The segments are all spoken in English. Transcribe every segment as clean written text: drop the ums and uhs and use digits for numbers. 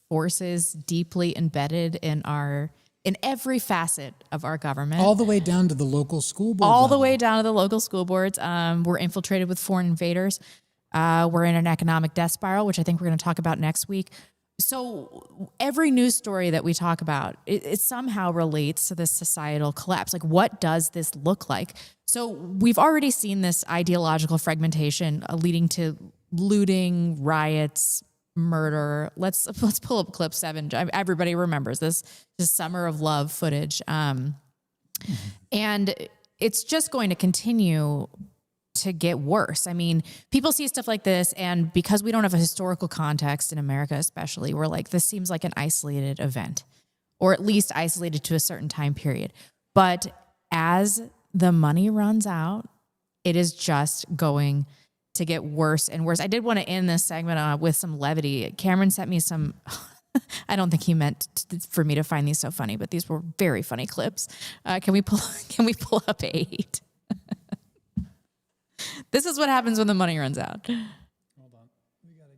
forces deeply embedded in every facet of our government. All the way down to the local school board. All the way down to the local school boards. We're infiltrated with foreign invaders. We're in an economic death spiral, which I think we're going to talk about next week. So every news story that we talk about, it somehow relates to this societal collapse. Like, what does this look like? So we've already seen this ideological fragmentation leading to looting, riots, murder. Let's pull up clip 7. Everybody remembers this Summer of Love footage. And it's just going to continue to get worse. I mean, people see stuff like this, and because we don't have a historical context in America, especially, we're like, this seems like an isolated event, or at least isolated to a certain time period. But as the money runs out, it is just going to get worse and worse. I did want to end this segment with some levity. Cameron sent me some, I don't think he meant for me to find these so funny, but these were very funny clips. Can we pull up 8? This is what happens when the money runs out. Hold on.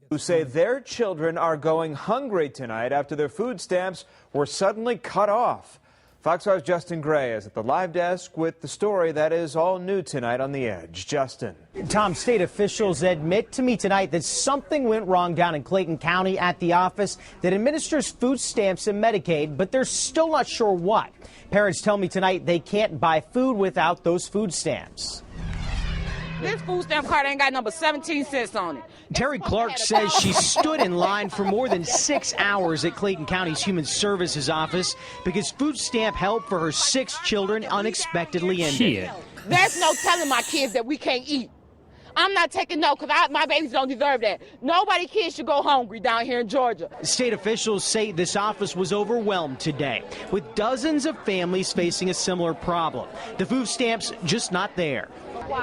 Who say their children are going hungry tonight after their food stamps were suddenly cut off. Fox 5's Justin Gray is at the live desk with the story that is all new tonight on The Edge. Justin. Tom, state officials admit to me tonight that something went wrong down in Clayton County at the office that administers food stamps and Medicaid, but they're still not sure what. Parents tell me tonight they can't buy food without those food stamps. This food stamp card ain't got number 17 cents on it. Terry Clark says she stood in line for more than 6 hours at Clayton County's Human Services office because food stamp help for her 6 children unexpectedly ended. There's no telling my kids that we can't eat. I'm not taking no, because my babies don't deserve that. Nobody kids should go hungry down here in Georgia. State officials say this office was overwhelmed today, with dozens of families facing a similar problem. The food stamps just not there.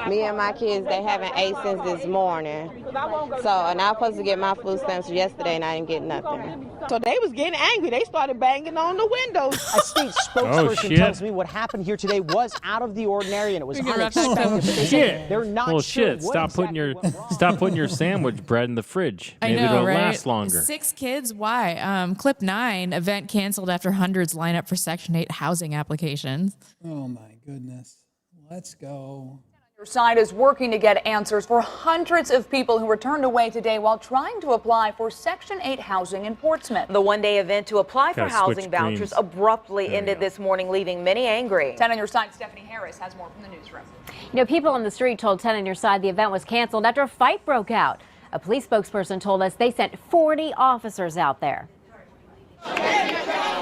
Me and my kids, they haven't ate since this morning. And I was supposed to get my food stamps yesterday, and I didn't get nothing. So they was getting angry. They started banging on the windows. A state spokesperson tells me what happened here today was out of the ordinary, and it was unexpected. They're not well, sure shit. Stop putting your sandwich bread in the fridge. Maybe it'll last longer. 6 kids. Why? Clip 9. Event canceled after hundreds line up for Section 8 housing applications. Oh my goodness. Let's go. Your side is working to get answers for hundreds of people who were turned away today while trying to apply for Section 8 housing in Portsmouth. The one-day event to apply for housing vouchers abruptly ended this morning, leaving many angry. 10 on your side, Stephanie Harris has more from the newsroom. You know, people on the street told 10 on your side the event was canceled after a fight broke out. A police spokesperson told us they sent 40 officers out there.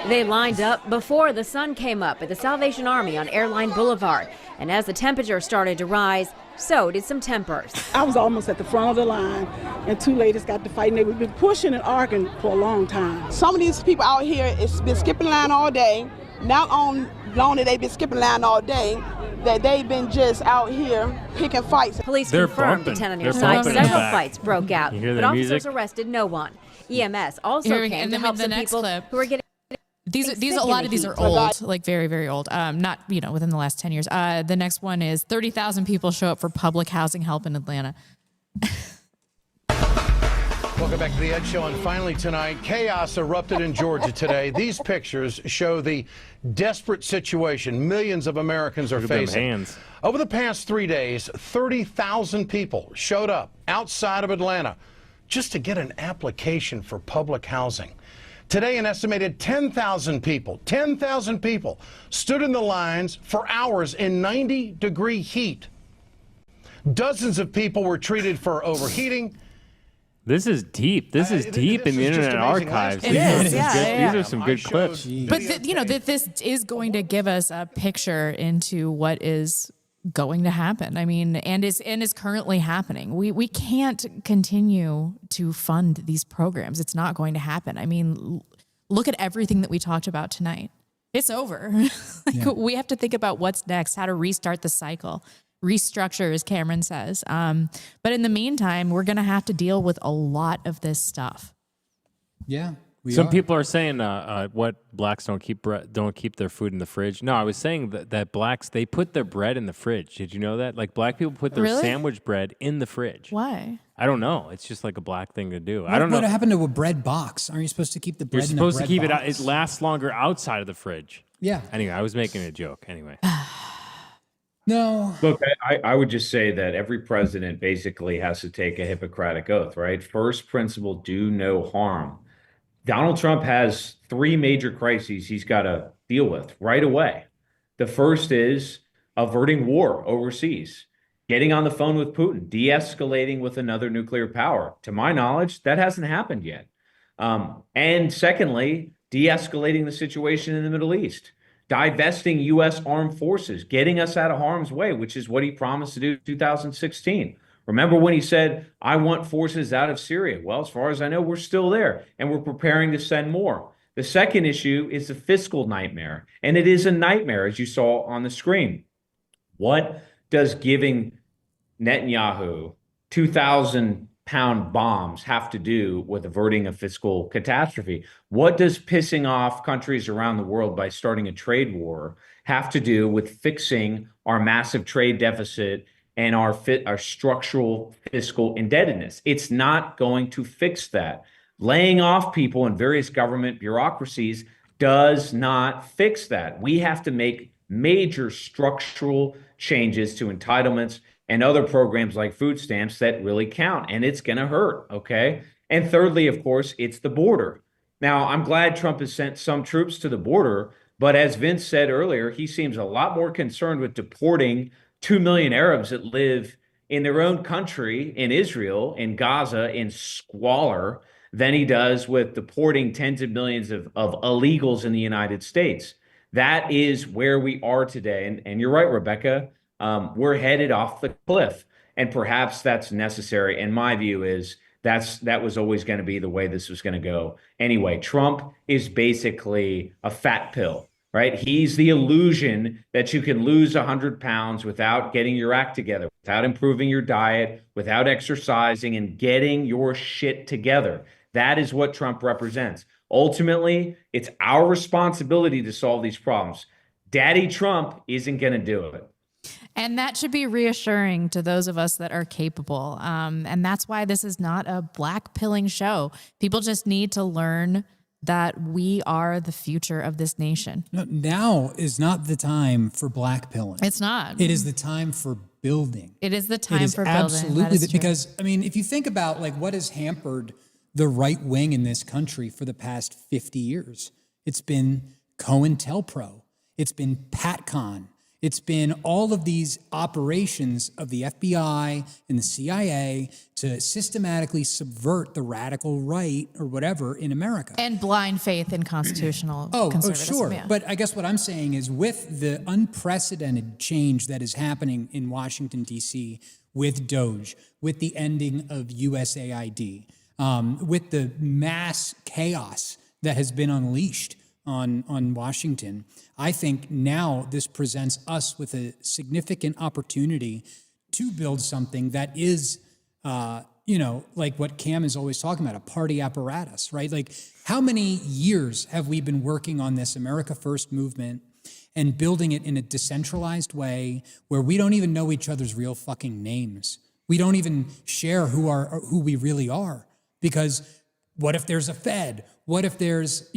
They lined up before the sun came up at the Salvation Army on Airline Boulevard. And as the temperature started to rise, so did some tempers. I was almost at the front of the line, and 2 ladies got to fighting. They've been pushing and arguing for a long time. Some of these people out here has been skipping line all day. Not only they've been skipping line all day, that they've been just out here picking fights. Police confirmed to 10 on your side several fights broke out, but officers arrested no one. EMS also came to help some people who were getting. A lot of these are old, like very, very old. Not, within the last 10 years. The next one is 30,000 people show up for public housing help in Atlanta. Welcome back to the Ed Show. And finally tonight, chaos erupted in Georgia today. These pictures show the desperate situation millions of Americans are facing. Over the past 3 days, 30,000 people showed up outside of Atlanta just to get an application for public housing. Today, an estimated 10,000 people stood in the lines for hours in 90-degree heat. Dozens of people were treated for overheating. This is deep. This is deep in the Internet Archives. It is. These are some good clips. But this is going to give us a picture into what is going to happen. I mean, and is currently happening. We can't continue to fund these programs. It's not going to happen. I mean, look at everything that we talked about tonight. It's over. We have to think about what's next, how to restart the cycle, restructure, as Cameron says. But in the meantime, we're going to have to deal with a lot of this stuff. Yeah. Some people are saying what blacks don't keep their food in the fridge. No, I was saying that blacks, they put their bread in the fridge. Did you know that? Like black people put their sandwich bread in the fridge. Why? I don't know. It's just like a black thing to do. I don't know. What happened to a bread box? Aren't you supposed to keep the bread in a bread box? You're supposed to keep it out. It lasts longer outside of the fridge. Yeah. Anyway, I was making a joke. Anyway. No. Look, I would just say that every president basically has to take a Hippocratic oath, right? First principle, do no harm. Donald Trump has three major crises he's got to deal with right away. The first is averting war overseas, getting on the phone with Putin, de-escalating with another nuclear power. To my knowledge, that hasn't happened yet. And secondly, de-escalating the situation in the Middle East, divesting U.S. armed forces, getting us out of harm's way, which is what he promised to do in 2016. Remember when he said, I want forces out of Syria? Well, as far as I know, we're still there, and we're preparing to send more. The second issue is the fiscal nightmare, and it is a nightmare, as you saw on the screen. What does giving Netanyahu 2,000-pound bombs have to do with averting a fiscal catastrophe? What does pissing off countries around the world by starting a trade war have to do with fixing our massive trade deficit and our structural fiscal indebtedness? It's not going to fix that. Laying off people in various government bureaucracies does not fix that. We have to make major structural changes to entitlements and other programs like food stamps that really count, and it's going to hurt, okay? And thirdly, of course, it's the border. Now, I'm glad Trump has sent some troops to the border, but as Vince said earlier, he seems a lot more concerned with deporting 2 million Arabs that live in their own country, in Israel, in Gaza, in squalor, than he does with deporting tens of millions of illegals in the United States. That is where we are today. And you're right, Rebecca. We're headed off the cliff. And perhaps that's necessary. And my view is that was always going to be the way this was going to go. Anyway, Trump is basically a fat pill. Right? He's the illusion that you can lose 100 pounds without getting your act together, without improving your diet, without exercising and getting your shit together. That is what Trump represents. Ultimately, it's our responsibility to solve these problems. Daddy Trump isn't going to do it. And that should be reassuring to those of us that are capable. And that's why this is not a black pilling show. People just need to learn that we are the future of this nation. No, now is not the time for black pilling. It's not. It is the time for building. It is the time for building. Absolutely, because I mean, if you think about like what has hampered the right wing in this country for the past 50 years, it's been COINTELPRO, it's been PATCON, it's been all of these operations of the FBI and the CIA to systematically subvert the radical right or whatever in America. And blind faith in constitutional conservatism. Sure. Yeah. But I guess what I'm saying is with the unprecedented change that is happening in Washington, D.C., with DOGE, with the ending of USAID, with the mass chaos that has been unleashed on Washington, I think now this presents us with a significant opportunity to build something that is, like what Cam is always talking about, a party apparatus, right? Like how many years have we been working on this America First movement and building it in a decentralized way where we don't even know each other's real fucking names. We don't even share who we really are, because what if there's a Fed? What if there's,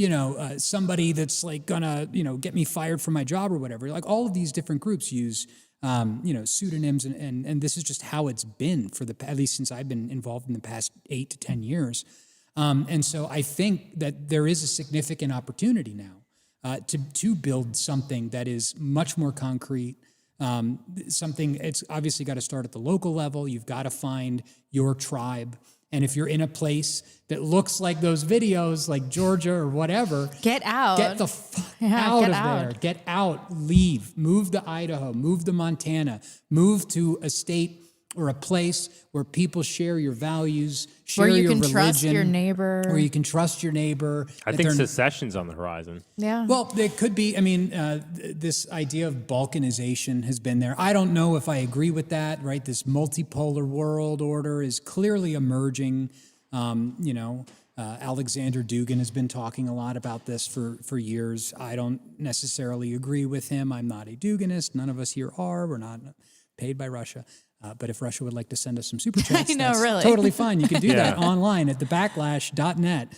somebody that's like gonna, get me fired from my job or whatever? Like all of these different groups use, pseudonyms, and this is just how it's been for at least since I've been involved in the past 8 to 10 years. And so I think that there is a significant opportunity now to build something that is much more concrete. It's obviously got to start at the local level. You've got to find your tribe. And if you're in a place that looks like those videos, like Georgia or whatever, get out. Get the fuck out of there. Get out. Leave. Move to Idaho. Move to Montana. Move to a state or a place where people share your values, share your religion. Where you can trust your neighbor. Where you can trust your neighbor. I think secession's on the horizon. Yeah. Well, it could be. I mean, this idea of balkanization has been there. I don't know if I agree with that, right? This multipolar world order is clearly emerging. Alexander Dugin has been talking a lot about this for years. I don't necessarily agree with him. I'm not a Duginist. None of us here are. We're not paid by Russia. But if Russia would like to send us some super chats, I know, that's really. totally fine. You can do that online at thebacklash.net.